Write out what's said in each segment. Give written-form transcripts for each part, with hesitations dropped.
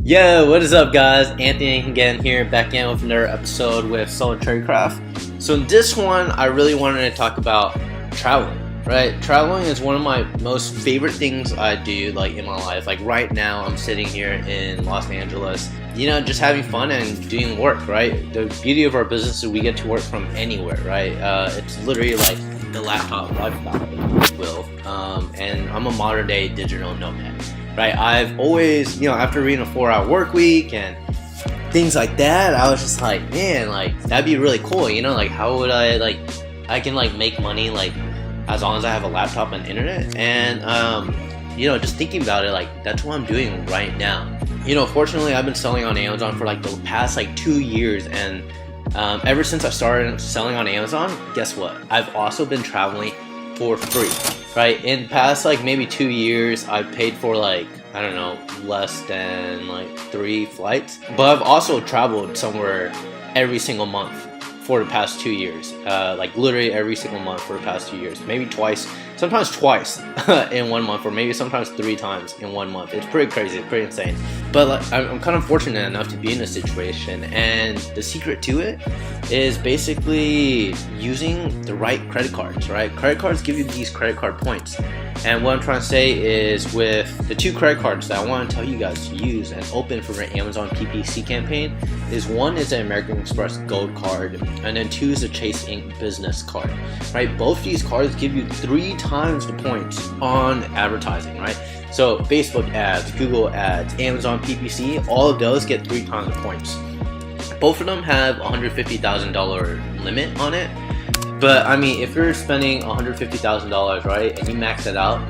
Yo, what is up guys? Anthony again here, back in with another episode with Solo Tradecraft. So in this one, I really wanted to talk about traveling, right? Traveling is one of my most favorite things I do, like in my life. Like right now, I'm sitting here in Los Angeles, just having fun and doing work, right? The beauty of our business is we get to work from anywhere, right? It's literally like the laptop lifestyle, if you will. And I'm a modern day digital nomad. Right, I've always, after reading a 4-hour work week and things like that, I was just like, man, like that'd be really cool, like how would I can make money as long as I have a laptop and internet, and just thinking about it, that's what I'm doing right now. Fortunately, I've been selling on Amazon for the past 2 years, and ever since I started selling on Amazon, guess what? I've also been traveling for free. Right, in past maybe 2 years, I've paid for I don't know, less than 3 flights. But I've also traveled somewhere every single month for the past 2 years. Literally every single month for the past 2 years. Maybe twice, sometimes twice in 1 month, or maybe sometimes 3 times in 1 month. It's pretty crazy, it's pretty insane. But I'm kind of fortunate enough to be in this situation, and the secret to it is basically using the right credit cards, right? Credit cards give you these credit card points. And what I'm trying to say is, with the 2 credit cards that I want to tell you guys to use and open for your Amazon PPC campaign, is one is the American Express Gold card, and then 2 is the Chase Inc. Business card, right? Both these cards give you 3 times the points on advertising, right? So Facebook ads, Google ads, Amazon PPC, all of those get 3 times the points. Both of them have $150,000 limit on it. But I mean, if you're spending $150,000, right, and you max it out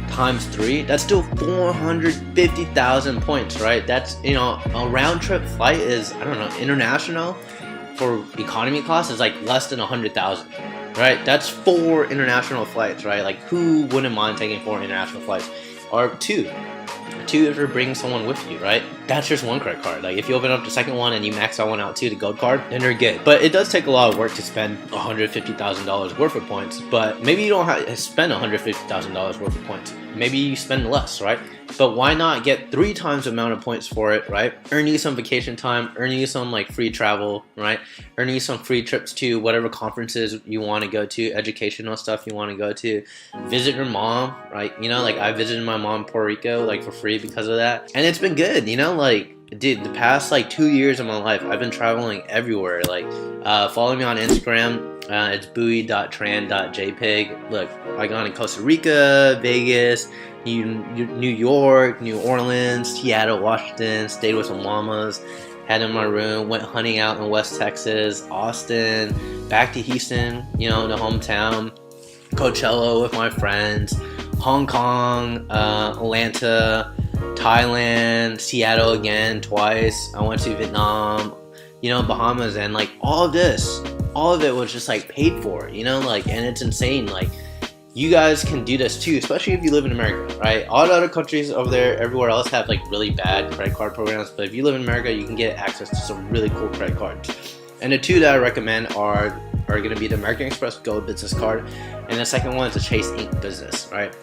times 3, that's still 450,000 points, right? That's, a round trip flight is, I don't know, international for economy class is less than 100,000, right? That's 4 international flights, right? Who wouldn't mind taking 4 international flights? Or 2 if you're bringing someone with you, right? That's just 1 credit card. If you open up the second one and you max that one out too, the gold card, then you're good. But it does take a lot of work to spend $150,000 worth of points. But maybe you don't have to spend $150,000 worth of points. Maybe you spend less, right? But why not get 3 times the amount of points for it, right? Earn you some vacation time, earn you some free travel, right? Earn you some free trips to whatever conferences you want to go to, educational stuff you want to go to, visit your mom, right? I visited my mom in Puerto Rico for free because of that, and it's been good. Dude, the past 2 years of my life, I've been traveling everywhere. Follow me on Instagram. It's buoy.tran.jpg. Look, I gone to Costa Rica, Vegas, New York, New Orleans, Seattle, Washington, stayed with some llamas, had in my room, went hunting out in West Texas, Austin, back to Houston, the hometown, Coachella with my friends, Hong Kong, Atlanta, Thailand, Seattle again twice. I went to Vietnam, Bahamas, and all of it was just paid for, and it's insane. You guys can do this too, especially if you live in America, right? All the other countries over there, everywhere else have really bad credit card programs, but if you live in America, you can get access to some really cool credit cards. And the 2 that I recommend are going to be the American Express Gold Business card, and the second one is the Chase Inc. Business, right?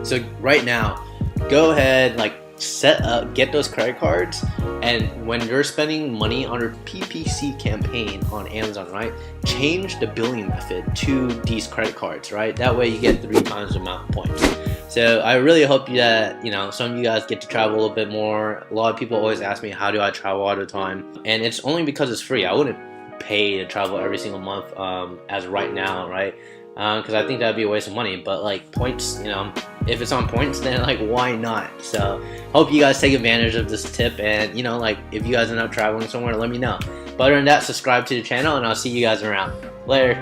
So right now, go ahead, set up, get those credit cards, and when you're spending money on your PPC campaign on Amazon, right, change the billing method to these credit cards, right? That way you get 3 times the amount of points. So I really hope that some of you guys get to travel a little bit more. A lot of people always ask me, how do I travel all the time? And it's only because it's free. I wouldn't pay to travel every single month as right now, right? Because I think that'd be a waste of money. But points, if it's on points, then why not? So hope you guys take advantage of this tip, and if you guys end up traveling somewhere, let me know. But other than that, subscribe to the channel, and I'll see you guys around. Later.